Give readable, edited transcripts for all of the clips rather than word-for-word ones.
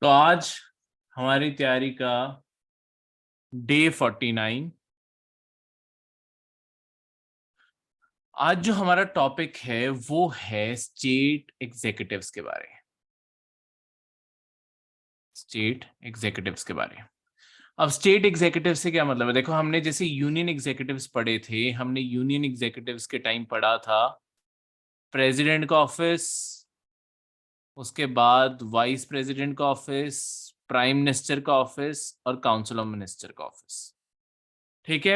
तो आज हमारी तैयारी का डे 49। आज जो हमारा टॉपिक है वो है स्टेट एग्जीक्यूटिव्स के बारे में। स्टेट एग्जीक्यूटिव्स के बारे में। अब स्टेट एग्जीक्यूटिव से क्या मतलब है? देखो, हमने जैसे यूनियन एग्जीक्यूटिव्स पढ़े थे, हमने यूनियन एग्जीक्यूटिव्स के टाइम पढ़ा था प्रेसिडेंट का ऑफिस, उसके बाद वाइस प्रेसिडेंट का ऑफिस, प्राइम मिनिस्टर का ऑफिस और काउंसिल ऑफ मिनिस्टर का ऑफिस। ठीक है।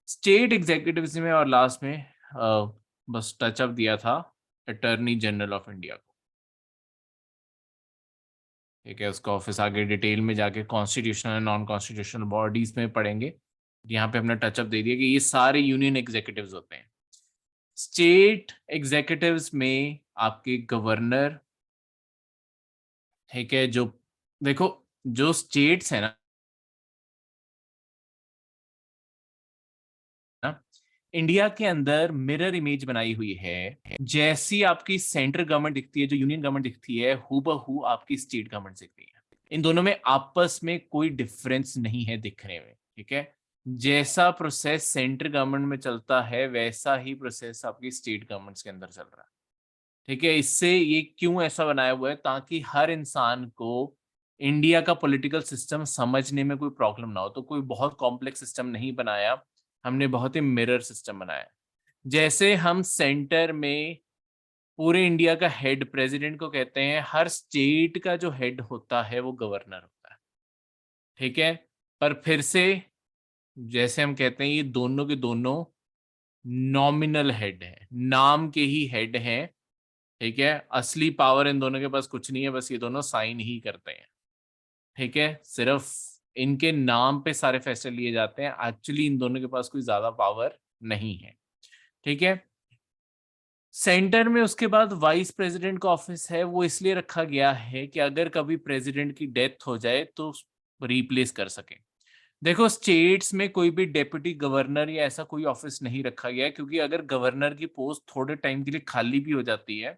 स्टेट एग्जीक्यूटिव्स में और लास्ट में बस टचअप दिया था अटॉर्नी जनरल ऑफ इंडिया को। ठीक है, उसका ऑफिस आगे डिटेल में जाके constitutional and non constitutional bodies में पढ़ेंगे। यहाँ पे हमने टचअप दे दिया कि ये सारे यूनियन एग्जीक्यूटिव्स होते हैं। स्टेट एग्जीक्यूटिव्स में आपके गवर्नर, ठीक है, जो देखो जो स्टेट्स है ना, इंडिया के अंदर मिरर इमेज बनाई हुई है। जैसी आपकी सेंट्रल गवर्नमेंट दिखती है, जो यूनियन गवर्नमेंट दिखती है, हूबहू आपकी स्टेट गवर्नमेंट दिखती है। इन दोनों में आपस में कोई डिफरेंस नहीं है दिखने में। ठीक है, जैसा प्रोसेस सेंट्रल गवर्नमेंट में चलता है वैसा ही प्रोसेस आपकी स्टेट गवर्नमेंट्स के अंदर चल रहा है। ठीक है, इससे ये क्यों ऐसा बनाया हुआ है? ताकि हर इंसान को इंडिया का पॉलिटिकल सिस्टम समझने में कोई प्रॉब्लम ना हो। तो कोई बहुत कॉम्प्लेक्स सिस्टम नहीं बनाया, हमने बहुत ही मिरर सिस्टम बनाया। जैसे हम सेंटर में पूरे इंडिया का हेड प्रेसिडेंट को कहते हैं, हर स्टेट का जो हेड होता है वो गवर्नर होता है। ठीक है, पर फिर से जैसे हम कहते हैं, ये दोनों के दोनों नॉमिनल हेड हैं, नाम के ही हेड हैं। ठीक है, असली पावर इन दोनों के पास कुछ नहीं है, बस ये दोनों साइन ही करते हैं। ठीक है, सिर्फ इनके नाम पे सारे फैसले लिए जाते हैं, एक्चुअली इन दोनों के पास कोई ज्यादा पावर नहीं है। ठीक है, सेंटर में उसके बाद वाइस प्रेसिडेंट का ऑफिस है, वो इसलिए रखा गया है कि अगर कभी प्रेसिडेंट की डेथ हो जाए तो रिप्लेस कर सके। देखो, स्टेट्स में कोई भी डेप्यूटी गवर्नर या ऐसा कोई ऑफिस नहीं रखा गया है, क्योंकि अगर गवर्नर की पोस्ट थोड़े टाइम के लिए खाली भी हो जाती है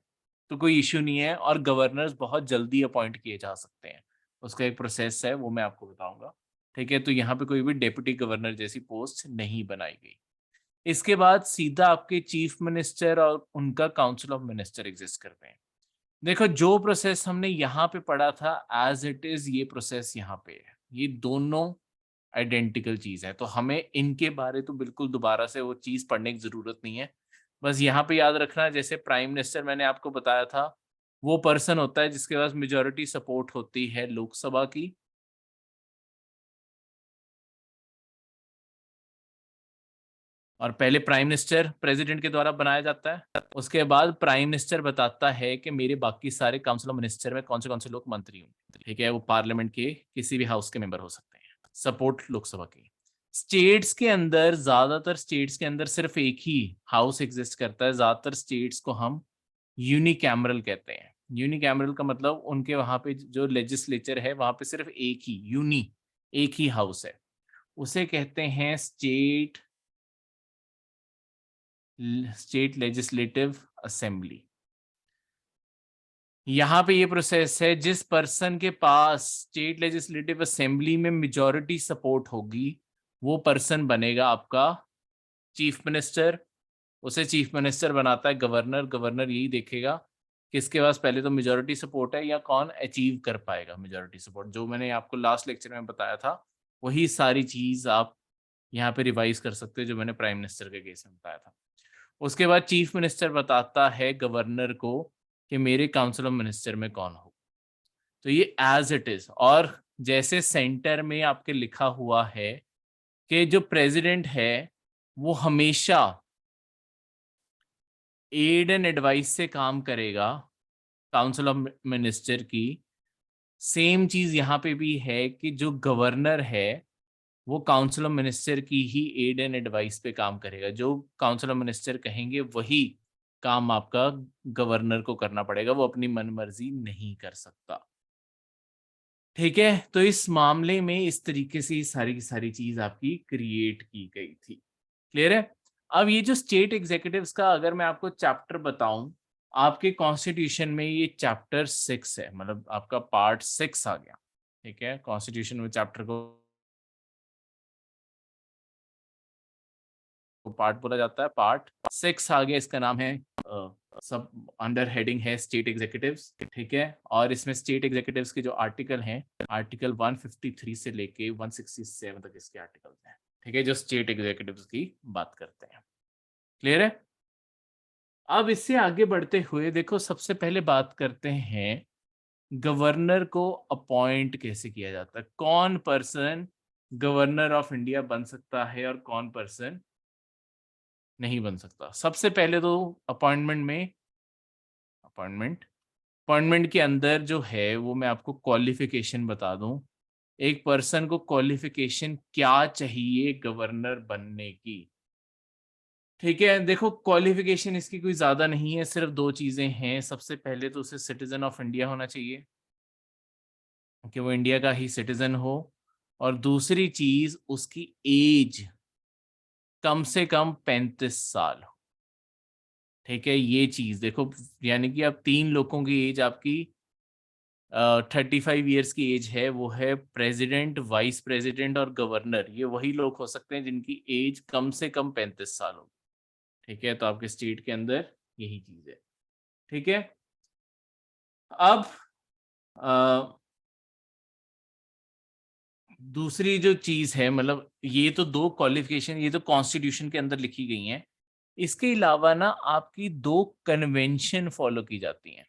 तो कोई इश्यू नहीं है, और गवर्नर्स बहुत जल्दी अपॉइंट किए जा सकते हैं। उसका एक प्रोसेस है, वो मैं आपको बताऊंगा। ठीक है, तो यहाँ पे कोई भी डेप्यूटी गवर्नर जैसी पोस्ट नहीं बनाई गई। इसके बाद सीधा आपके चीफ मिनिस्टर और उनका काउंसिल ऑफ मिनिस्टर एग्जिस्ट करते हैं। देखो, जो प्रोसेस हमने यहाँ पे पढ़ा था एज इट इज, ये प्रोसेस यहाँ पे है। ये दोनों आइडेंटिकल चीज है, तो हमें इनके बारे तो बिल्कुल दोबारा से वो चीज पढ़ने की जरूरत नहीं है। बस यहाँ पे याद रखना, जैसे प्राइम मिनिस्टर मैंने आपको बताया था, वो पर्सन होता है जिसके पास मेजोरिटी सपोर्ट होती है लोकसभा की। और पहले प्राइम मिनिस्टर प्रेसिडेंट के द्वारा बनाया जाता है, उसके बाद प्राइम मिनिस्टर बताता है कि मेरे बाकी सारे काउंसिल ऑफ मिनिस्टर में कौन से लोग मंत्री होंगे। ठीक है, वो पार्लियामेंट के किसी भी हाउस के मेंबर हो सकते हैं, सपोर्ट लोकसभा की। स्टेट्स के अंदर, ज्यादातर स्टेट्स के अंदर सिर्फ एक ही हाउस एग्जिस्ट करता है। ज्यादातर स्टेट्स को हम यूनिकैमरल कहते हैं। यूनिकैमरल का मतलब उनके वहां पे जो लेजिस्लेचर है वहां पे सिर्फ एक ही हाउस है, उसे कहते हैं स्टेट लेजिस्लेटिव असेंबली। यहाँ पे ये प्रोसेस है, जिस पर्सन के पास स्टेट लेजिस्लेटिव असेंबली में मेजॉरिटी सपोर्ट होगी वो पर्सन बनेगा आपका चीफ मिनिस्टर। उसे चीफ मिनिस्टर बनाता है गवर्नर। गवर्नर यही देखेगा किसके पास पहले तो मेजॉरिटी सपोर्ट है या कौन अचीव कर पाएगा मेजॉरिटी सपोर्ट। जो मैंने आपको लास्ट लेक्चर में बताया था वही सारी चीज आप यहाँ पे रिवाइज कर सकते हो, जो मैंने प्राइम मिनिस्टर के केस में बताया था। उसके बाद चीफ मिनिस्टर बताता है गवर्नर को कि मेरे काउंसिल ऑफ मिनिस्टर में कौन हो। तो ये एज इट इज। और जैसे सेंटर में आपके लिखा हुआ है कि जो प्रेसिडेंट है वो हमेशा एड एंड एडवाइस से काम करेगा काउंसिल ऑफ मिनिस्टर की, सेम चीज यहाँ पे भी है कि जो गवर्नर है वो काउंसिल ऑफ मिनिस्टर की ही एड एंड एडवाइस पे काम करेगा। जो काउंसिल ऑफ मिनिस्टर कहेंगे वही काम आपका गवर्नर को करना पड़ेगा, वो अपनी मनमर्जी नहीं कर सकता। ठीक है, तो इस मामले में इस तरीके से सारी की सारी चीज आपकी क्रिएट की गई थी। क्लियर है? अब ये जो स्टेट एग्जीक्यूटिव्स का अगर मैं आपको चैप्टर बताऊं, आपके कॉन्स्टिट्यूशन में ये चैप्टर 6 है, मतलब आपका पार्ट 6 आ गया। ठीक है, कॉन्स्टिट्यूशन में चैप्टर को पार्ट बोला जाता है। पार्ट 6 आ गया, इसका नाम है सब अंडर हेडिंग है स्टेट एग्जीक्यूटिव्स, ठीक है। और इसमें स्टेट एग्जीक्यूटिव्स के जो आर्टिकल हैं, आर्टिकल 153 से लेके 167 तक इसके आर्टिकल्स हैं, ठीक है, जो स्टेट एग्जीक्यूटिव्स की बात करते हैं। क्लियर है? अब इससे आगे बढ़ते हुए देखो, सबसे पहले बात करते हैं गवर्नर को अपॉइंट कैसे किया जाता है, कौन पर्सन गवर्नर ऑफ इंडिया बन सकता है और कौन पर्सन नहीं बन सकता। सबसे पहले तो अपॉइंटमेंट अपॉइंटमेंट के अंदर जो है वो मैं आपको क्वालिफिकेशन बता दूं। एक पर्सन को क्वालिफिकेशन क्या चाहिए गवर्नर बनने की, ठीक है। देखो, क्वालिफिकेशन इसकी कोई ज्यादा नहीं है, सिर्फ दो चीजें हैं। सबसे पहले तो उसे सिटीजन ऑफ इंडिया होना चाहिए, कि वो इंडिया का ही सिटीजन हो। और दूसरी चीज, उसकी एज कम से कम 35 साल हो, ठीक है। ये चीज देखो, यानी कि अब तीन लोगों की एज आपकी 35 ईयर्स की एज है, वो है प्रेसिडेंट, वाइस प्रेसिडेंट और गवर्नर। ये वही लोग हो सकते हैं जिनकी एज कम से कम 35 साल हो, ठीक है। तो आपके स्टेट के अंदर यही चीज है, ठीक है। अब अ, दूसरी जो चीज है, मतलब ये तो दो क्वालिफिकेशन, ये तो कॉन्स्टिट्यूशन के अंदर लिखी गई हैं। इसके अलावा ना आपकी दो कन्वेंशन फॉलो की जाती हैं।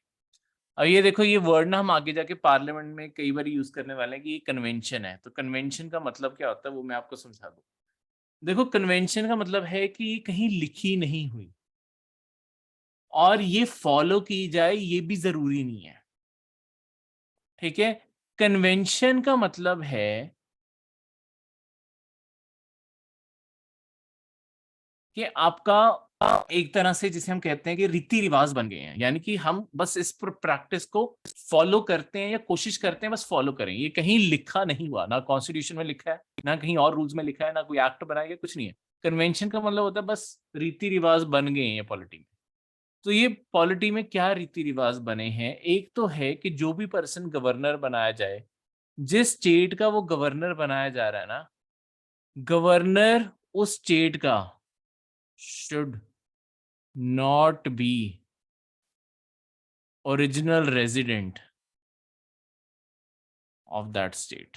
अब ये देखो, ये वर्ड ना हम आगे जाके पार्लियामेंट में कई बार यूज करने वाले हैं कि ये कन्वेंशन है। तो कन्वेंशन का मतलब क्या होता है वो मैं आपको समझा दूं। देखो, कन्वेंशन का मतलब है कि ये कहीं लिखी नहीं हुई और ये फॉलो की जाए ये भी जरूरी नहीं है, ठीक है। कन्वेंशन का मतलब है कि आपका एक तरह से जिसे हम कहते हैं कि रीति रिवाज बन गए हैं, यानी कि हम बस इस प्रैक्टिस को फॉलो करते हैं या कोशिश करते हैं बस फॉलो करें। ये कहीं लिखा नहीं हुआ, ना कॉन्स्टिट्यूशन में लिखा है, ना कहीं और रूल्स में लिखा है, ना कोई एक्ट बनाया गया, कुछ नहीं है। कन्वेंशन का मतलब होता है बस रीति रिवाज बन गए हैं ये पॉलिटी में। तो ये पॉलिटी में क्या रीति रिवाज बने हैं, एक तो है कि जो भी पर्सन गवर्नर बनाया जाए, जिस स्टेट का वो गवर्नर बनाया जा रहा है ना, गवर्नर उस स्टेट का should not be original resident of that state.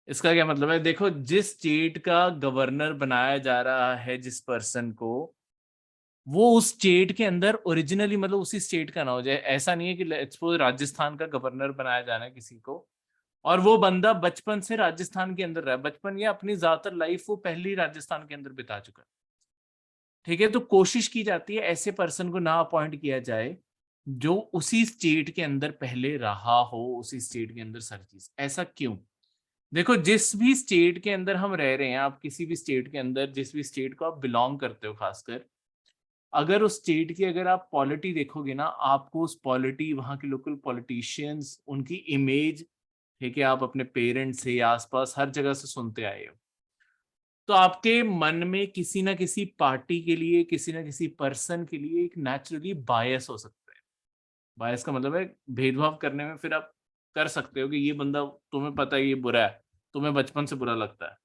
इसका क्या मतलब है? देखो, जिस स्टेट का गवर्नर बनाया जा रहा है जिस पर्सन को, वो उस स्टेट के अंदर ओरिजिनली, मतलब उसी स्टेट का ना हो जाए। ऐसा नहीं है कि लेट्स सपोज राजस्थान का गवर्नर बनाया जाना है किसी को, और वो बंदा बचपन से राजस्थान के अंदर रहा, बचपन या अपनी ज्यादातर लाइफ वो पहले ही राजस्थान के अंदर बिता चुका है, ठीक है। तो कोशिश की जाती है ऐसे पर्सन को ना अपॉइंट किया जाए जो उसी स्टेट के अंदर पहले रहा हो, उसी स्टेट के अंदर सारी चीज। ऐसा क्यों? देखो, जिस भी स्टेट के अंदर हम रह रहे हैं, आप किसी भी स्टेट के अंदर, जिस भी स्टेट को आप बिलोंग करते हो खासकर, अगर उस स्टेट की अगर आप पॉलिटी देखोगे ना, आपको उस पॉलिटी, वहाँ के लोकल पॉलिटिशियंस, उनकी इमेज, ठीक है, आप अपने पेरेंट्स से आसपास हर जगह से सुनते आए हो, तो आपके मन में किसी ना किसी पार्टी के लिए, किसी ना किसी पर्सन के लिए एक नेचुरली बायस हो सकता है। बायस का मतलब है भेदभाव करने में, फिर आप कर सकते हो कि ये बंदा, तुम्हें पता है ये बुरा है, तुम्हें बचपन से बुरा लगता है,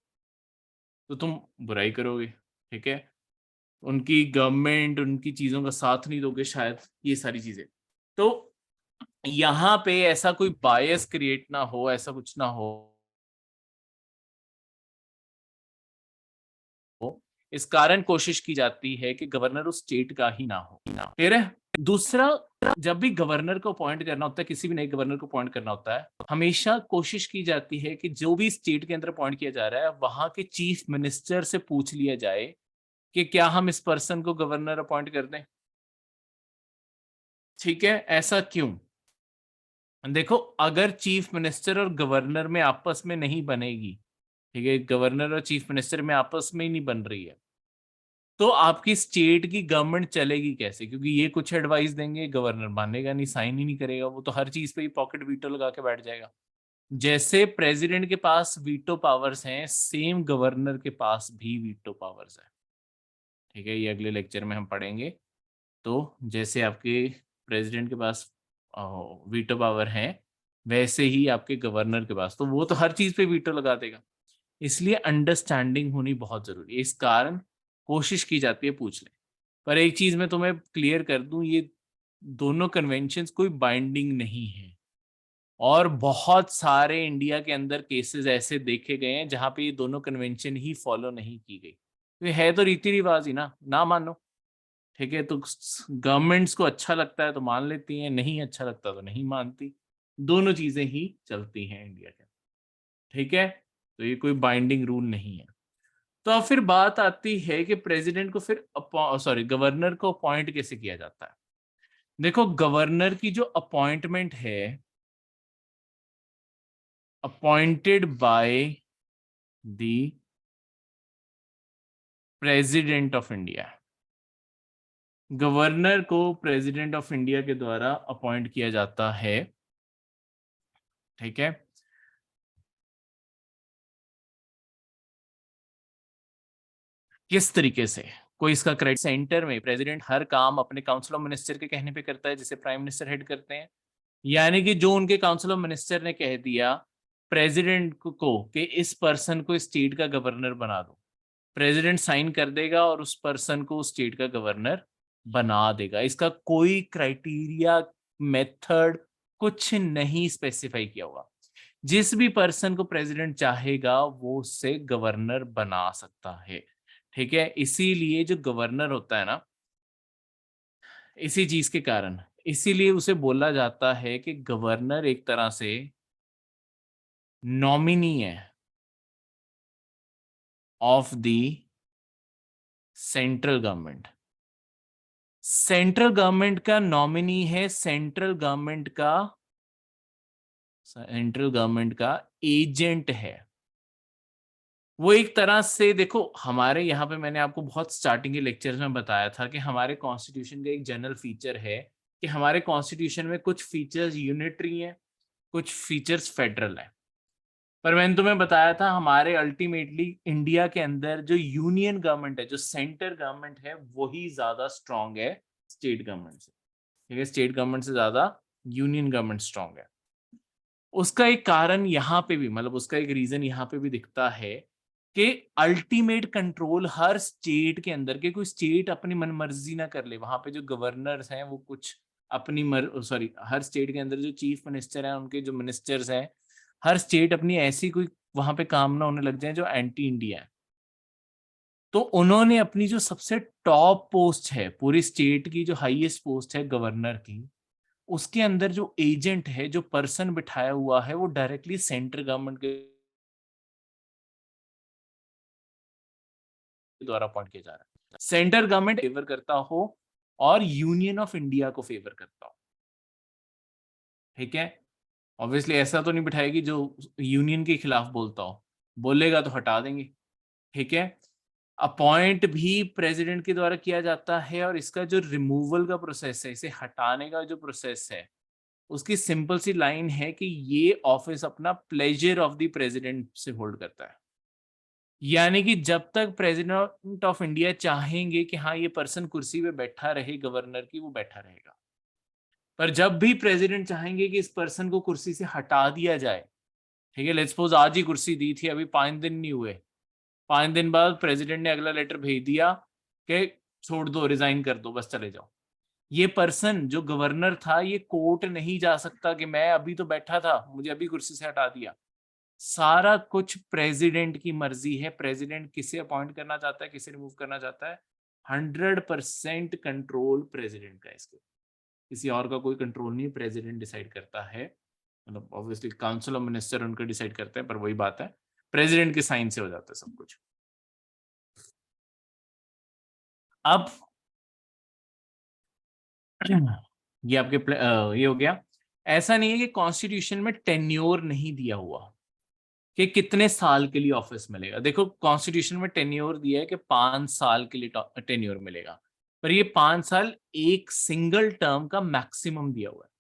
तो तुम बुराई करोगे, ठीक है। उनकी गवर्नमेंट, उनकी चीजों का साथ नहीं दोगे शायद, ये सारी चीजें। तो यहाँ पे ऐसा कोई बायस क्रिएट ना हो, ऐसा कुछ ना हो, इस कारण कोशिश की जाती है कि गवर्नर उस स्टेट का ही ना हो। फिर दूसरा, जब भी गवर्नर को अपॉइंट करना होता है, किसी भी नए गवर्नर को अपॉइंट करना होता है, हमेशा कोशिश की जाती है कि जो भी स्टेट के अंदर अपॉइंट किया जा रहा है, वहां के चीफ मिनिस्टर से पूछ लिया जाए कि क्या हम इस पर्सन को गवर्नर अपॉइंट कर दें, ठीक है। ऐसा क्यों? देखो, अगर चीफ मिनिस्टर और गवर्नर में आपस में नहीं बनेगी, ठीक है, गवर्नर और चीफ मिनिस्टर में आपस में ही नहीं बन रही है, तो आपकी स्टेट की गवर्नमेंट चलेगी कैसे? क्योंकि ये कुछ एडवाइस देंगे, गवर्नर मानेगा नहीं, साइन ही नहीं करेगा, वो तो हर चीज पे ही पॉकेट वीटो लगा के बैठ जाएगा। जैसे प्रेसिडेंट के पास वीटो पावर्स हैं, सेम गवर्नर के पास भी वीटो पावर्स है, ठीक है। ये अगले लेक्चर में हम पढ़ेंगे। तो जैसे आपके प्रेसिडेंट के पास वीटो पावर है, वैसे ही आपके गवर्नर के पास, तो वो तो हर चीज पे वीटो लगा देगा। इसलिए अंडरस्टैंडिंग होनी बहुत जरूरी है। इस कारण कोशिश की जाती है पूछ ले। पर एक चीज मैं तुम्हें क्लियर कर दूं, ये दोनों कन्वेंशंस कोई बाइंडिंग नहीं है। और बहुत सारे इंडिया के अंदर केसेस ऐसे देखे गए हैं जहां पे ये दोनों कन्वेंशन ही फॉलो नहीं की गई। तो ये है तो रीति रिवाज ही ना मानो। ठीक है, तो गवर्नमेंट्स को अच्छा लगता है तो मान लेती हैं, नहीं अच्छा लगता तो नहीं मानती। दोनों चीजें ही चलती हैं इंडिया के। ठीक है, तो ये कोई बाइंडिंग रूल नहीं है। तो अब फिर बात आती है कि प्रेसिडेंट को फिर गवर्नर को अपॉइंट कैसे किया जाता है। देखो, गवर्नर की जो अपॉइंटमेंट है, appointed by the president of India. Governor को प्रेसिडेंट ऑफ इंडिया के द्वारा अपॉइंट किया जाता है। ठीक है, किस तरीके से, कोई इसका क्रेडिट, सेंटर में प्रेसिडेंट हर काम अपने काउंसिल ऑफ मिनिस्टर के कहने पे करता है, जिसे प्राइम मिनिस्टर हेड करते हैं। यानी कि जो उनके काउंसिल ऑफ मिनिस्टर ने कह दिया प्रेसिडेंट को कि इस पर्सन को स्टेट का गवर्नर बना दो, प्रेसिडेंट साइन कर देगा और उस पर्सन को स्टेट का गवर्नर बना देगा। इसका कोई क्राइटेरिया, मेथड कुछ नहीं स्पेसिफाई किया हुआ। जिस भी पर्सन को प्रेसिडेंट चाहेगा वो उससे गवर्नर बना सकता है। ठीक है, इसीलिए जो गवर्नर होता है ना, इसी चीज के कारण, इसीलिए उसे बोला जाता है कि गवर्नर एक तरह से नॉमिनी है of the central government. Central government का नॉमिनी है, सेंट्रल गवर्नमेंट का एजेंट है। वो एक तरह से, देखो हमारे यहाँ पे मैंने आपको बहुत स्टार्टिंग के लेक्चर्स में बताया था कि हमारे कॉन्स्टिट्यूशन का एक जनरल फीचर है कि हमारे कॉन्स्टिट्यूशन में कुछ फीचर्स यूनिटरी हैं, कुछ फीचर्स फेडरल हैं। पर मैंने तुम्हें बताया था हमारे अल्टीमेटली इंडिया के अंदर जो यूनियन गवर्नमेंट है, जो सेंटर गवर्नमेंट है, वही ज्यादा स्ट्रांग है स्टेट गवर्नमेंट से। ठीक है, स्टेट गवर्नमेंट से ज्यादा यूनियन गवर्नमेंट स्ट्रांग है। उसका एक कारण यहाँ पे भी, मतलब उसका एक रीजन यहाँ पे भी दिखता है कि अल्टीमेट कंट्रोल हर स्टेट के अंदर, के कोई स्टेट अपनी मनमर्जी ना कर ले। वहां पे जो गवर्नर्स हैं वो कुछ अपनी हर स्टेट के अंदर जो चीफ मिनिस्टर हैं, उनके जो मिनिस्टर्स हैं, हर स्टेट अपनी ऐसी कोई वहां पे काम ना होने लग जाए जो एंटी इंडिया है। तो उन्होंने अपनी जो सबसे टॉप पोस्ट है पूरी स्टेट की, जो हाईएस्ट पोस्ट है गवर्नर की, उसके अंदर जो एजेंट है, जो पर्सन बिठाया हुआ है, वो डायरेक्टली सेंट्रल गवर्नमेंट के द्वारा अपॉइंट किया जा रहा है। सेंट्रल गवर्नमेंट फेवर करता हो और यूनियन ऑफ इंडिया को फेवर करता हो। ठीक है, ऑब्वियसली ऐसा तो नहीं बिठाएगी जो यूनियन के खिलाफ बोलता हो, बोलेगा तो हटा देंगे। ठीक है, अपॉइंट भी प्रेसिडेंट के द्वारा किया जाता है, और इसका जो रिमूवल का प्रोसेस है, इसे हटाने का जो प्रोसेस है, उसकी सिंपल सी लाइन है कि ये ऑफिस अपना प्लेजर ऑफ द प्रेसिडेंट से होल्ड करता है। यानी कि जब तक प्रेसिडेंट ऑफ इंडिया चाहेंगे कि हाँ ये पर्सन कुर्सी पे बैठा रहे गवर्नर की, वो बैठा रहेगा। पर जब भी प्रेसिडेंट चाहेंगे कि इस पर्सन को कुर्सी से हटा दिया जाए, ठीक है, लेट्स सपोज आज ही कुर्सी दी थी, अभी 5 दिन नहीं हुए, 5 दिन बाद प्रेसिडेंट ने अगला लेटर भेज दिया कि छोड़ दो, रिजाइन कर दो, बस चले जाओ। ये पर्सन जो गवर्नर था, ये कोर्ट नहीं जा सकता कि मैं अभी तो बैठा था, मुझे अभी कुर्सी से हटा दिया। सारा कुछ प्रेसिडेंट की मर्जी है। प्रेसिडेंट किसे अपॉइंट करना चाहता है, किसे रिमूव करना चाहता है, 100% कंट्रोल प्रेसिडेंट का है इसके, किसी और का कोई कंट्रोल नहीं, प्रेसिडेंट डिसाइड करता है। मतलब ऑब्वियसली काउंसिल ऑफ मिनिस्टर उनका डिसाइड करते हैं, पर वही बात है, प्रेसिडेंट के साइन से हो जाता है सब कुछ। अब ये आपके ये हो गया। ऐसा नहीं है कि कॉन्स्टिट्यूशन में टेन्योर नहीं दिया हुआ कि कितने साल के लिए ऑफिस मिलेगा। देखो, कॉन्स्टिट्यूशन में टेन्योर दिया है कि 5 साल के लिए टेन्योर मिलेगा, पर ये 5 साल एक सिंगल टर्म का मैक्सिमम दिया हुआ है।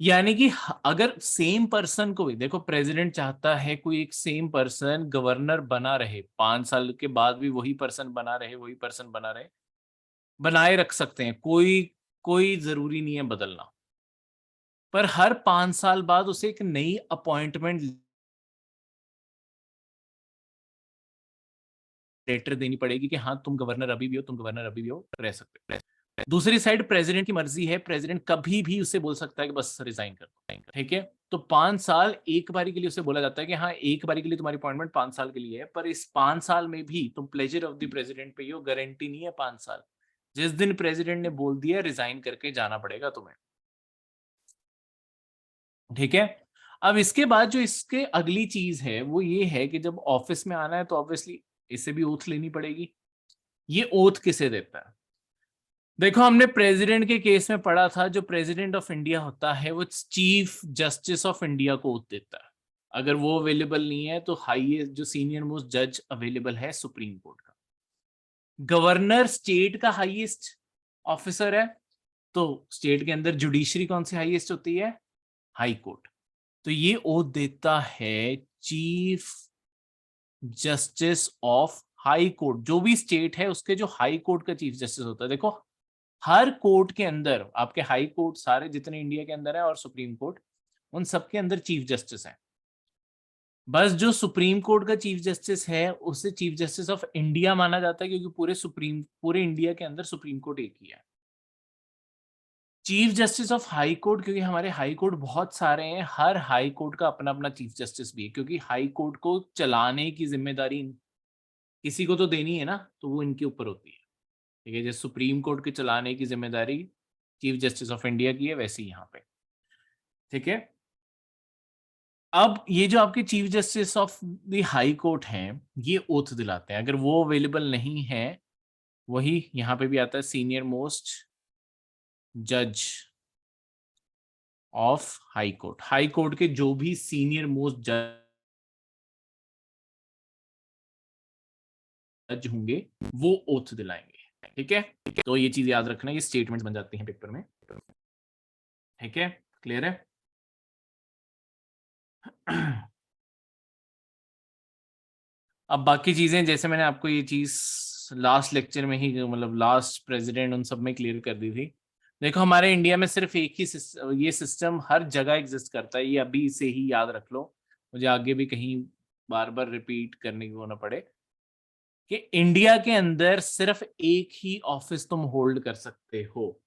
यानी कि अगर सेम पर्सन को भी, देखो प्रेसिडेंट चाहता है कोई एक सेम पर्सन गवर्नर बना रहे, 5 साल के बाद भी वही पर्सन बना रहे, वही पर्सन बना रहे, बनाए रख सकते हैं, कोई कोई जरूरी नहीं है बदलना। पर हर 5 साल बाद उसे एक नई अपॉइंटमेंट लेटर देनी पड़ेगी कि हाँ तुम गवर्नर अभी भी हो, तुम गवर्नर अभी भी हो, रह सकते हो। दूसरी साइड प्रेसिडेंट की मर्जी है, प्रेसिडेंट कभी भी उसे बोल सकता है कि बस रिजाइन कर दो, ठीक है। तो 5 साल एक बारी के लिए उसे बोला जाता है कि हाँ एक बारी के लिए तुम्हारी अपॉइंटमेंट 5 साल के लिए है, पर इस 5 साल में भी तुम प्लेजर ऑफ द प्रेसिडेंट पे ही हो, गारंटी नहीं है 5 साल। जिस दिन प्रेसिडेंट ने बोल दिया रिजाइन करके जाना पड़ेगा तुम्हें, ठीक है। अब इसके बाद जो इसके अगली चीज है वो ये है कि जब ऑफिस में आना है तो ऑब्वियसली इसे भी ओथ लेनी पड़ेगी। ये ओथ किसे देता है? देखो हमने प्रेसिडेंट के केस में पढ़ा था, जो प्रेसिडेंट ऑफ इंडिया होता है वो चीफ जस्टिस ऑफ इंडिया को ओथ देता है। अगर वो अवेलेबल नहीं है तो हाईएस्ट जो सीनियर मोस्ट जज अवेलेबल है सुप्रीम कोर्ट का। गवर्नर स्टेट का हाईएस्ट ऑफिसर है, तो स्टेट के अंदर जुडिशरी कौन सी हाईएस्ट होती है? High court. तो ये ओथ देता है chief justice of high court. जो भी स्टेट है उसके जो हाई कोर्ट का चीफ जस्टिस होता है, देखो हर कोर्ट के अंदर आपके हाई कोर्ट सारे जितने इंडिया के अंदर है और सुप्रीम कोर्ट, उन सबके अंदर चीफ जस्टिस है। बस जो सुप्रीम कोर्ट का चीफ जस्टिस है उसे चीफ जस्टिस ऑफ इंडिया माना जाता है, क्योंकि पूरे इंडिया के अंदर सुप्रीम कोर्ट एक ही है। Chief justice of high court, क्योंकि हमारे हाई कोर्ट बहुत सारे हैं, हर हाई कोर्ट का अपना अपना चीफ जस्टिस भी है, क्योंकि हाई कोर्ट को चलाने की जिम्मेदारी किसी को तो देनी है ना, तो वो इनके ऊपर होती है, ठीक है। जैसे सुप्रीम कोर्ट के चलाने की जिम्मेदारी चीफ जस्टिस ऑफ इंडिया की है, वैसे ही यहाँ पे, ठीक है। अब ये जो आपके chief justice of the high court हैं, ये ओथ दिलाते हैं। अगर वो अवेलेबल नहीं है, वही यहाँ पे भी आता है सीनियर मोस्ट जज of high court. High court के जो भी सीनियर मोस्ट जज होंगे वो ओथ दिलाएंगे, ठीक है। तो ये चीज याद रखना, ये स्टेटमेंट्स बन जाती हैं पेपर में, ठीक है। क्लियर है? अब बाकी चीजें जैसे मैंने आपको ये चीज लास्ट लेक्चर में ही, मतलब लास्ट प्रेसिडेंट उन सब में क्लियर कर दी थी। देखो हमारे इंडिया में सिर्फ एक ही ये सिस्टम हर जगह एग्जिस्ट करता है, ये अभी से ही याद रख लो, मुझे आगे भी कहीं बार बार रिपीट करने को ना पड़े, कि इंडिया के अंदर सिर्फ एक ही ऑफिस तुम होल्ड कर सकते हो,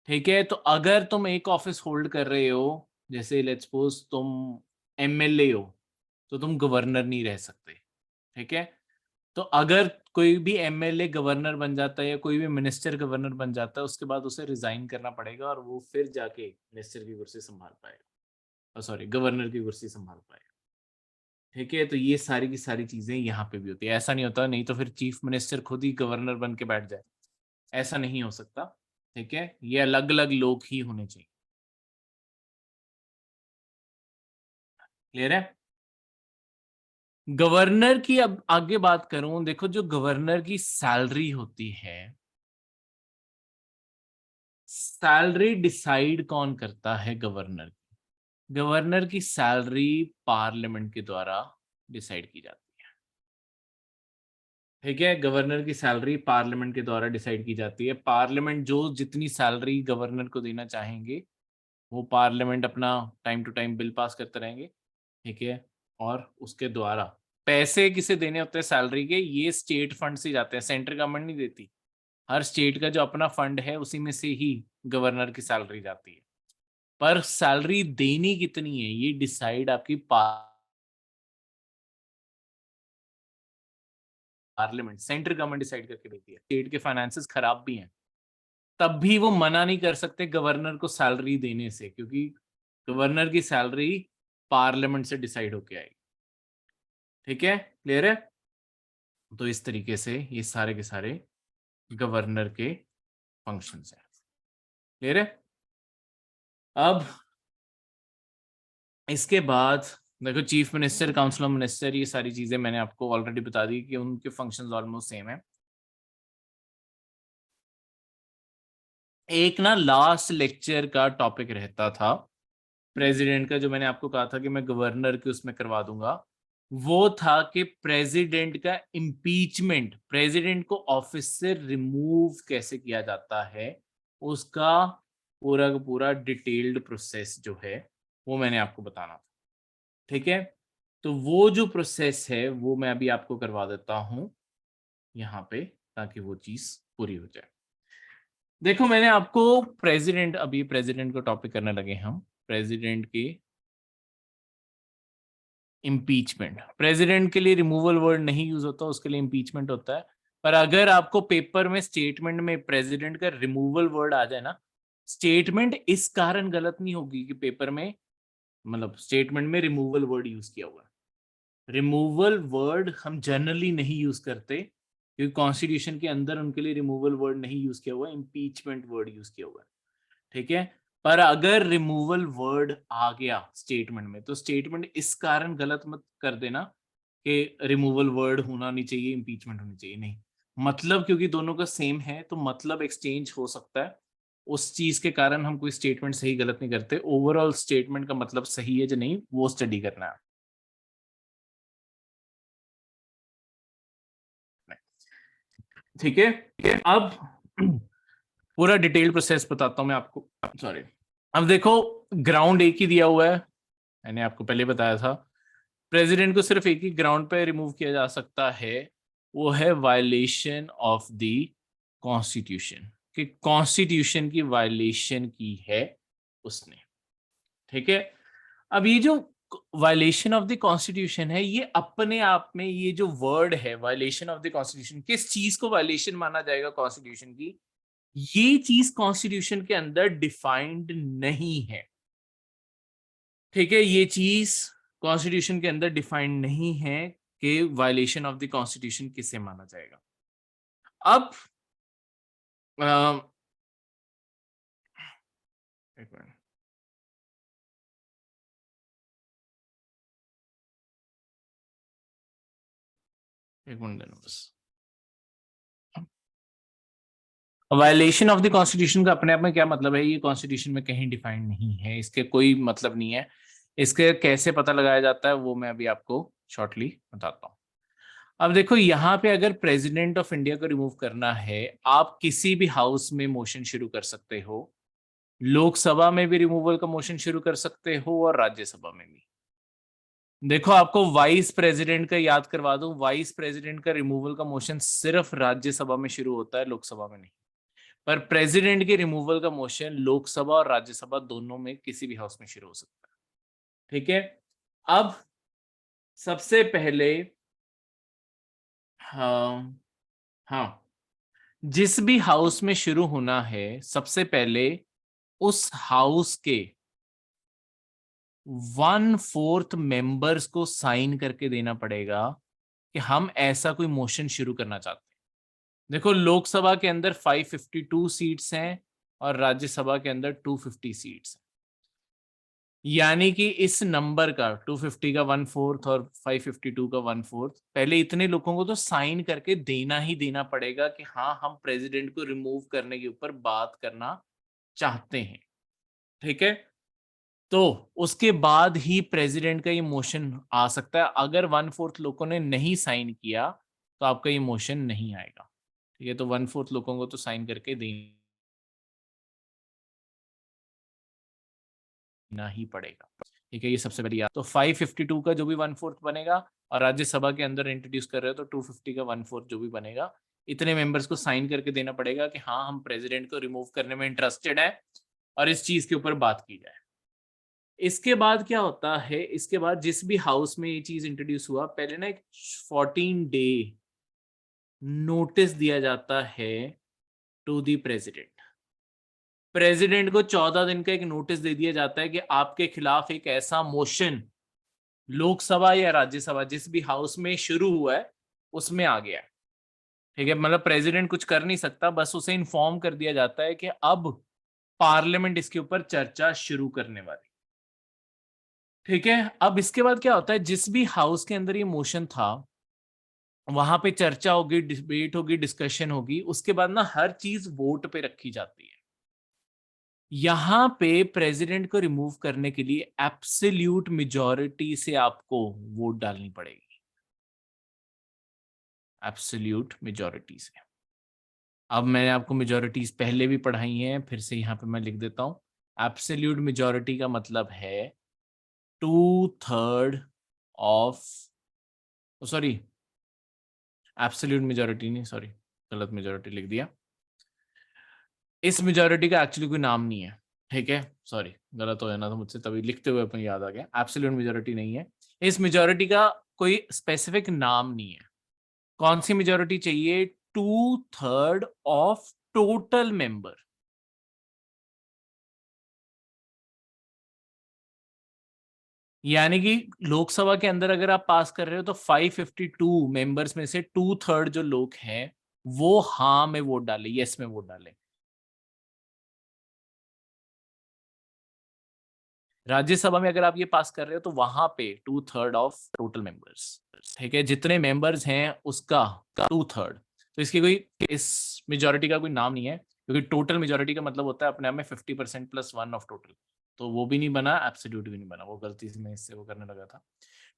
ठीक है। तो अगर तुम एक ऑफिस होल्ड कर रहे हो, जैसे लेट्स सपोज तुम एमएलए हो, तो तुम गवर्नर नहीं रह सकते, ठीक है। तो अगर कोई भी एमएलए गवर्नर बन जाता है या कोई भी मिनिस्टर गवर्नर बन जाता है, उसके बाद उसे रिजाइन करना पड़ेगा और वो फिर जाके मिनिस्टर की कुर्सी संभाल पाएगा, सॉरी गवर्नर की कुर्सी संभाल पाएगा, ठीक है। तो ये सारी की सारी चीजें यहाँ पे भी होती है। ऐसा नहीं होता, नहीं तो फिर चीफ मिनिस्टर खुद ही गवर्नर बन के बैठ जाए, ऐसा नहीं हो सकता, ठीक है। ये अलग अलग लोग ही होने चाहिए। क्लियर है? गवर्नर की अब आगे बात करूं, देखो जो गवर्नर की सैलरी होती है, सैलरी डिसाइड कौन करता है? गवर्नर की। गवर्नर की सैलरी पार्लियामेंट के द्वारा डिसाइड की जाती है, ठीक है। गवर्नर की सैलरी पार्लियामेंट के द्वारा डिसाइड की जाती है। पार्लियामेंट जो जितनी सैलरी गवर्नर को देना चाहेंगे, वो पार्लियामेंट अपना time to time bill pass करते रहेंगे, ठीक है। और उसके द्वारा पैसे किसे देने होते हैं सैलरी के? ये स्टेट फंड से जाते हैं, सेंट्रल गवर्नमेंट नहीं देती। हर स्टेट का जो अपना फंड है उसी में से ही गवर्नर की सैलरी जाती है। पर सैलरी देनी कितनी है ये डिसाइड आपकी पार्लियामेंट, सेंट्रल गवर्नमेंट डिसाइड करके देती है। स्टेट के फाइनेंसेस खराब भी हैं, तब भी वो मना नहीं कर सकते गवर्नर को सैलरी देने से, क्योंकि गवर्नर की सैलरी पार्लियामेंट से डिसाइड होके आएगी, ठीक है। क्लियर है? तो इस तरीके से ये सारे के सारे गवर्नर के फंक्शंस हैं। क्लियर है? अब इसके बाद देखो chief minister, council of minister, ये सारी चीजें मैंने आपको ऑलरेडी बता दी कि उनके फंक्शंस ऑलमोस्ट सेम है। एक ना लास्ट लेक्चर का टॉपिक रहता था प्रेसिडेंट का, जो मैंने आपको कहा था कि मैं गवर्नर के उसमें करवा दूंगा, वो था कि प्रेसिडेंट का इम्पीचमेंट, प्रेसिडेंट को ऑफिस से रिमूव कैसे किया जाता है, उसका पूरा का पूरा डिटेल्ड प्रोसेस जो है वो मैंने आपको बताना था, ठीक है। तो वो जो प्रोसेस है वो मैं अभी आपको करवा देता हूं यहाँ पे, ताकि वो चीज पूरी हो जाए। देखो मैंने आपको प्रेसिडेंट, अभी प्रेसिडेंट को टॉपिक करने लगे हम, प्रेसिडेंट की इम्पीचमेंट। प्रेसिडेंट के लिए रिमूवल वर्ड नहीं यूज होता, उसके लिए इम्पीचमेंट होता है। पर अगर आपको पेपर में स्टेटमेंट में प्रेसिडेंट का रिमूवल वर्ड आ जाए ना, स्टेटमेंट इस कारण गलत नहीं होगी कि पेपर में, मतलब स्टेटमेंट में रिमूवल वर्ड यूज किया हुआ है। रिमूवल वर्ड हम जनरली नहीं यूज करते क्योंकि कॉन्स्टिट्यूशन के अंदर उनके लिए रिमूवल वर्ड नहीं यूज किया हुआ, इम्पीचमेंट वर्ड यूज किया हुआ है, ठीक है। पर अगर रिमूवल वर्ड आ गया स्टेटमेंट में, तो स्टेटमेंट इस कारण गलत मत कर देना कि रिमूवल वर्ड होना नहीं चाहिए, इम्पीचमेंट होनी चाहिए, नहीं। मतलब क्योंकि दोनों का सेम है तो मतलब एक्सचेंज हो सकता है, उस चीज के कारण हम कोई स्टेटमेंट सही गलत नहीं करते। ओवरऑल स्टेटमेंट का मतलब सही है या नहीं वो स्टडी करना है, ठीक है। अब पूरा डिटेल प्रोसेस बताता हूं मैं आपको, सॉरी। अब देखो, ग्राउंड एक ही दिया हुआ है, मैंने आपको पहले बताया था। प्रेसिडेंट को सिर्फ एक ही ग्राउंड पे रिमूव किया जा सकता है, वो है वायलेशन ऑफ द कॉन्स्टिट्यूशन, कि कॉन्स्टिट्यूशन की वायलेशन की है उसने, ठीक है। अब ये जो वायलेशन ऑफ द कॉन्स्टिट्यूशन है, ये अपने आप में, ये जो वर्ड है वायलेशन ऑफ द कॉन्स्टिट्यूशन, किस चीज को वायलेशन माना जाएगा कॉन्स्टिट्यूशन की, ये चीज कॉन्स्टिट्यूशन के अंदर डिफाइंड नहीं है, ठीक है। ये चीज कॉन्स्टिट्यूशन के अंदर डिफाइंड नहीं है कि वायलेशन ऑफ द कॉन्स्टिट्यूशन किसे माना जाएगा। अब अ, एक मिनट, एक मिनट देना बस। वायलेशन ऑफ द कॉन्स्टिट्यूशन का अपने आप में क्या मतलब है, ये कॉन्स्टिट्यूशन में कहीं डिफाइंड नहीं है, इसके कोई मतलब नहीं है। इसके कैसे पता लगाया जाता है वो मैं अभी आपको शॉर्टली बताता हूँ। अब देखो यहाँ पे अगर प्रेसिडेंट ऑफ इंडिया को रिमूव करना है, आप किसी भी हाउस में मोशन शुरू कर सकते हो, लोकसभा में भी रिमूवल का मोशन शुरू कर सकते हो और राज्यसभा में भी। देखो आपको वाइस प्रेसिडेंट का याद करवा दूं, वाइस प्रेसिडेंट का रिमूवल का मोशन सिर्फ राज्यसभा में शुरू होता है, लोकसभा में नहीं। पर प्रेसिडेंट के रिमूवल का मोशन लोकसभा और राज्यसभा दोनों में किसी भी हाउस में शुरू हो सकता है, ठीक है। अब सबसे पहले, हाँ, हाँ, जिस भी हाउस में शुरू होना है सबसे पहले उस हाउस के 1/4 मेंबर्स को साइन करके देना पड़ेगा कि हम ऐसा कोई मोशन शुरू करना चाहते हैं। देखो लोकसभा के अंदर 552 सीट्स हैं और राज्यसभा के अंदर 250 सीट्स हैं, यानी कि इस नंबर का 250 का 1/4 और 552 का 1/4, पहले इतने लोगों को तो साइन करके देना ही देना पड़ेगा कि हाँ हम प्रेसिडेंट को रिमूव करने के ऊपर बात करना चाहते हैं, ठीक है। तो उसके बाद ही प्रेसिडेंट का ये मोशन आ सकता है। अगर 1/4 लोगों ने नहीं साइन किया तो आपका ये मोशन नहीं आएगा, ठीक है। तो 1/4 लोगों को तो साइन करके देना ही पड़ेगा, ठीक है। ये सबसे पहली बात। तो 552 का जो भी 1/4 बनेगा, और राज्यसभा के अंदर इंट्रोड्यूस कर रहे हो तो 250 का 1/4 जो भी बनेगा, इतने मेंबर्स को साइन करके देना पड़ेगा कि हाँ हम प्रेसिडेंट को रिमूव करने में इंटरेस्टेड है और इस चीज के ऊपर बात की जाए। इसके बाद क्या होता है, इसके बाद जिस भी हाउस में ये चीज इंट्रोड्यूस हुआ, पहले ना एक 14 डे नोटिस दिया जाता है टू दी प्रेसिडेंट। प्रेसिडेंट को 14 दिन का एक नोटिस दे दिया जाता है कि आपके खिलाफ एक ऐसा मोशन लोकसभा या राज्यसभा जिस भी हाउस में शुरू हुआ है उसमें आ गया है, ठीक है। मतलब प्रेसिडेंट कुछ कर नहीं सकता, बस उसे इन्फॉर्म कर दिया जाता है कि अब पार्लियामेंट इसके ऊपर चर्चा शुरू करने वाली, ठीक है। अब इसके बाद क्या होता है, जिस भी हाउस के अंदर ये मोशन था वहां पे चर्चा होगी, डिबेट होगी, डिस्कशन होगी, उसके बाद ना हर चीज वोट पे रखी जाती है। यहां पे प्रेसिडेंट को रिमूव करने के लिए एब्सोल्यूट मेजॉरिटी से आपको वोट डालनी पड़ेगी, एब्सोल्यूट मेजॉरिटी से अब मैंने आपको मेजोरिटीज पहले भी पढ़ाई हैं, फिर से यहाँ पे मैं लिख देता हूँ। एब्सोल्यूट मेजोरिटी का मतलब है 2/3 ऑफ, सॉरी एब्सोल्यूट मेजोरिटी नहीं, सॉरी गलत मेजोरिटी लिख दिया। इस मेजोरिटी का एक्चुअली कोई नाम नहीं है, ठीक है, सॉरी गलत हो जाना था मुझसे, तभी लिखते हुए अपने याद आ गया। एब्सोल्यूट मेजोरिटी नहीं है, इस मेजोरिटी का कोई स्पेसिफिक नाम नहीं है। कौन सी मेजोरिटी चाहिए? 2/3 ऑफ टोटल मेंबर। यानी कि लोकसभा के अंदर अगर आप पास कर रहे हो तो 552 मेंबर्स में से 2/3 जो लोग हैं वो हाँ में वोट डाले, यस में वोट डाले। राज्यसभा में अगर आप ये पास कर रहे हो तो वहां पे 2/3 ऑफ टोटल मेंबर्स, ठीक है, जितने मेंबर्स हैं उसका 2/3। तो इसकी कोई, इस मेजोरिटी का कोई नाम नहीं है, क्योंकि टोटल मेजोरिटी का मतलब होता है अपने आप में 50% प्लस 1 ऑफ टोटल। तो वो भी नहीं बना, एब्सोल्यूट भी नहीं बना, वो गलती से मैं इससे वो करने लगा था,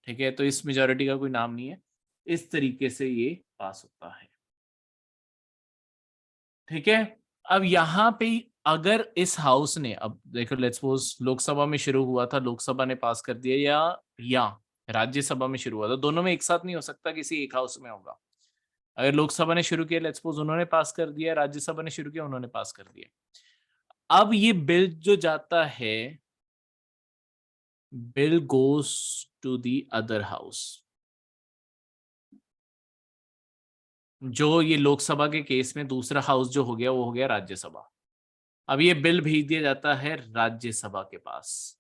ठीक है। तो इस मेजोरिटी का कोई नाम नहीं है, इस तरीके से ये पास होता है, ठीक है। अब यहाँ पे अगर इस हाउस ने, अब देखो लेट्स सपोज लोकसभा में शुरू हुआ था, लोकसभा ने पास कर दिया, या राज्यसभा में शुरू हुआ था, दोनों में एक साथ नहीं हो सकता, किसी एक हाउस में होगा। अगर लोकसभा ने शुरू किया, लेट्स सपोज उन्होंने पास कर दिया, राज्यसभा ने शुरू किया, उन्होंने पास कर दिया। अब ये बिल जो जाता है, bill goes to the other house. जो ये लोकसभा के केस में दूसरा हाउस जो हो गया वो हो गया राज्यसभा। अब ये बिल भेज दिया जाता है राज्यसभा के पास।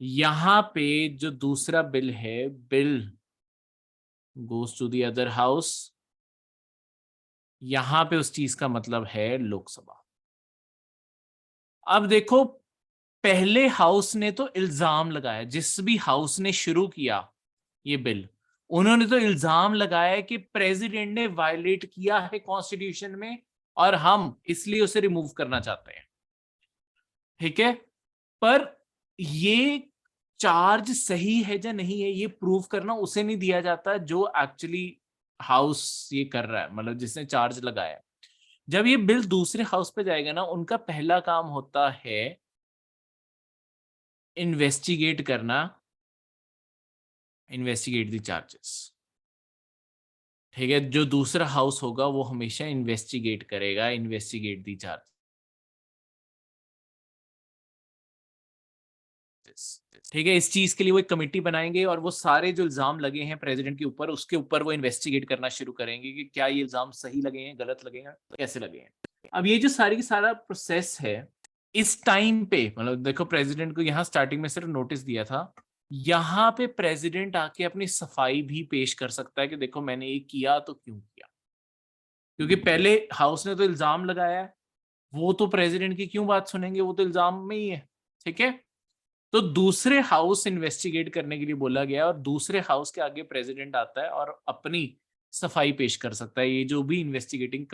यहां पे जो दूसरा बिल है, bill goes to the other house, यहां पे उस चीज का मतलब है लोकसभा। अब देखो, पहले हाउस ने तो इल्जाम लगाया, जिस भी हाउस ने शुरू किया ये बिल, उन्होंने तो इल्जाम लगाया कि प्रेसिडेंट ने वायलेट किया है कॉन्स्टिट्यूशन में और हम इसलिए उसे रिमूव करना चाहते हैं, ठीक है। पर ये चार्ज सही है या नहीं है ये प्रूव करना उसे नहीं दिया जाता जो एक्चुअली हाउस ये कर रहा है, मतलब जिसने चार्ज लगाया है। जब ये बिल दूसरे हाउस पे जाएगा ना, उनका पहला काम होता है इन्वेस्टिगेट करना, इन्वेस्टिगेट द चार्जेस, ठीक है। जो दूसरा हाउस होगा वो हमेशा इन्वेस्टिगेट करेगा, इन्वेस्टिगेट द चार्जेस, ठीक है। इस चीज के लिए वो एक कमेटी बनाएंगे और वो सारे जो इल्जाम लगे हैं प्रेसिडेंट के ऊपर, उसके ऊपर वो इन्वेस्टिगेट करना शुरू करेंगे कि क्या ये इल्जाम सही लगे हैं, गलत लगे हैं, कैसे लगे हैं। अब ये जो सारी की सारा प्रोसेस है, इस टाइम पे मतलब देखो, प्रेसिडेंट को यहाँ स्टार्टिंग में सिर्फ नोटिस दिया था, यहाँ पे प्रेसिडेंट आके अपनी सफाई भी पेश कर सकता है कि देखो मैंने ये किया तो क्यों किया, क्योंकि पहले हाउस ने तो इल्जाम लगाया है, वो तो प्रेसिडेंट की क्यों बात सुनेंगे, वो तो इल्जाम में ही है, ठीक है। तो दूसरे हाउस इन्वेस्टिगेट करने के लिए बोला गया और दूसरे हाउस के आगे प्रेसिडेंट आता है और अपनी सफाई पेश कर सकता है। ये जो भी इन्वेस्टिगेटिंग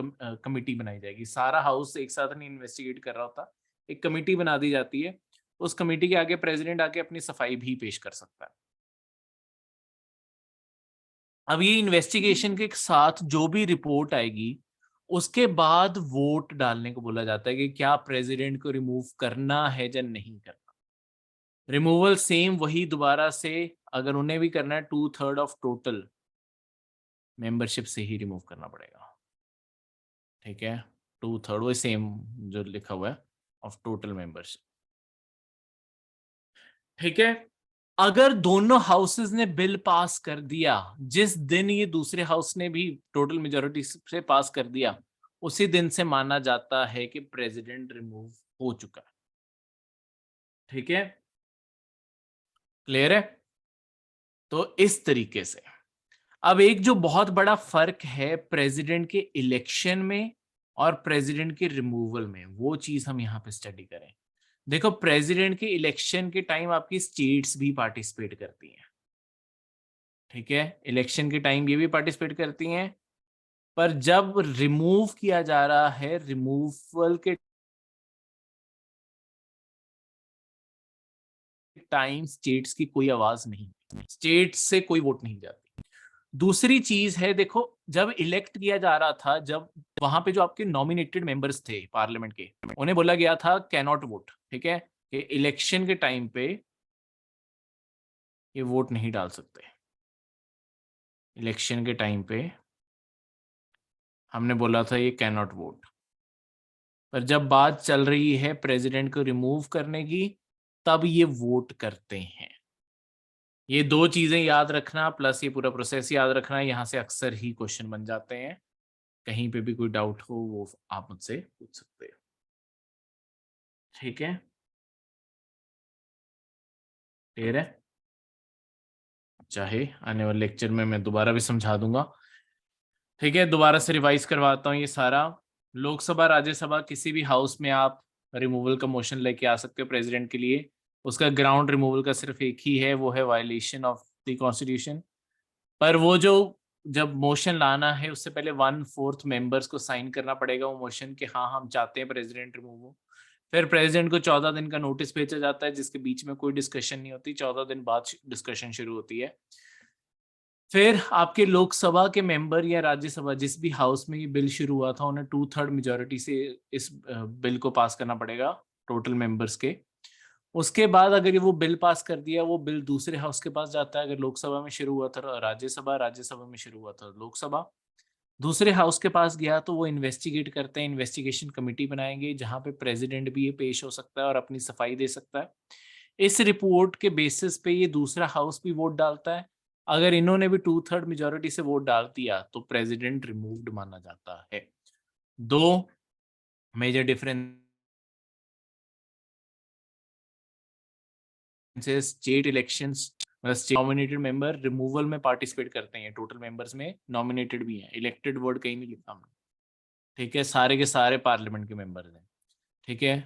कमिटी बनाई जाएगी, सारा हाउस एक साथ नहीं इन्वेस्टिगेट कर रहा होता, एक कमिटी बना दी जाती है, उस कमिटी के आगे प्रेसिडेंट आके अपनी सफाई भी पेश कर सकता है। अब ये इन्वेस्टिगेशन के साथ जो भी रिपोर्ट आएगी उसके बाद वोट डालने को बोला जाता है कि क्या प्रेसिडेंट को रिमूव करना है या नहीं करना। रिमूवल सेम वही दोबारा से, अगर उन्हें भी करना है 2/3 ऑफ टोटल मेंबरशिप से ही रिमूव करना पड़ेगा, ठीक है। 2/3 वही सेम जो लिखा हुआ है ऑफ टोटल मेंबरशिप, ठीक है। अगर दोनों हाउसेस ने बिल पास कर दिया, जिस दिन ये दूसरे हाउस ने भी टोटल मेजोरिटी से पास कर दिया, उसी दिन से माना जाता है कि प्रेसिडेंट रिमूव हो चुका है, ठीक है, क्लियर है। तो इस तरीके से अब एक जो बहुत बड़ा फर्क है प्रेसिडेंट के इलेक्शन में और प्रेसिडेंट के रिमूवल में, वो चीज हम यहाँ पे स्टडी करें। देखो, प्रेसिडेंट के इलेक्शन के टाइम आपकी स्टेट्स भी पार्टिसिपेट करती हैं, ठीक है, इलेक्शन के टाइम ये भी पार्टिसिपेट करती हैं। पर जब रिमूव किया जा रहा है, रिमूवल के टाइम स्टेट्स की कोई आवाज नहीं, स्टेट्स से कोई वोट नहीं जाती। दूसरी चीज है, देखो जब इलेक्ट किया जा रहा था, जब वहां पे जो आपके नॉमिनेटेड मेंबर्स थे पार्लियामेंट के, उन्हें बोला गया था कैन नॉट वोट, ठीक है, कि इलेक्शन के टाइम पे ये वोट नहीं डाल सकते। इलेक्शन के टाइम पे हमने बोला था ये कैन नॉट वोट। पर जब बात चल रही है प्रेसिडेंट को रिमूव करने की, तब ये वोट करते हैं। ये दो चीजें याद रखना प्लस ये पूरा प्रोसेस याद रखना, यहाँ से अक्सर ही क्वेश्चन बन जाते हैं। कहीं पे भी कोई डाउट हो वो आप मुझसे पूछ सकते हो, ठीक है, क्लियर है। चाहे आने वाले लेक्चर में मैं दोबारा भी समझा दूंगा, ठीक है। दोबारा से रिवाइज करवाता हूँ ये सारा। लोकसभा राज्यसभा किसी भी हाउस में आप रिमूवल का मोशन लेके आ सकते हो प्रेसिडेंट के लिए। उसका ग्राउंड रिमूवल का सिर्फ एक ही है, वो है वायलेशन ऑफ द कॉन्स्टिट्यूशन। पर वो जो जब मोशन लाना है उससे पहले 1/4 मेंबर्स को साइन करना पड़ेगा वो मोशन कि हाँ हम चाहते हैं प्रेसिडेंट रिमूव हो। फिर प्रेसिडेंट को 14 दिन का नोटिस भेजा जाता है, जिसके बीच में कोई डिस्कशन नहीं होती, 14 दिन बाद डिस्कशन शुरू होती है। फिर आपके लोकसभा के मेंबर या राज्यसभा जिस भी हाउस में ये बिल शुरू हुआ था, उन्हें 2/3 मेजोरिटी से इस बिल को पास करना पड़ेगा, टोटल मेंबर्स के। उसके बाद अगर ये वो बिल पास कर दिया, वो बिल दूसरे हाउस के पास जाता है। अगर लोकसभा में शुरू हुआ था राज्यसभा, राज्यसभा में शुरू हुआ था लोकसभा, दूसरे हाउस के पास गया तो वो इन्वेस्टिगेट करते हैं, इन्वेस्टिगेशन कमेटी बनाएंगे जहां पे प्रेसिडेंट भी ये पेश हो सकता है और अपनी सफाई दे सकता है। इस रिपोर्ट के बेसिस पे ये दूसरा हाउस भी वोट डालता है। अगर इन्होंने भी 2/3 मेजोरिटी से वोट डाल दिया तो प्रेसिडेंट रिमूव्ड माना जाता है। दो मेजर डिफरेंस, स्टेट इलेक्शंस मतलब स्टेट नॉमिनेटेड मेंबर रिमूवल में पार्टिसिपेट करते हैं, टोटल मेंबर्स में नॉमिनेटेड भी हैं, इलेक्टेड वर्ड कहीं नहीं लिखा हमने, ठीक है, सारे के सारे पार्लियामेंट के मेंबर्स हैं, ठीक है,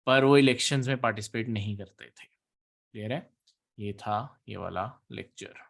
पर वो इलेक्शंस में पार्टिसिपेट नहीं करते थे, क्लियर है। ये था ये वाला लेक्चर।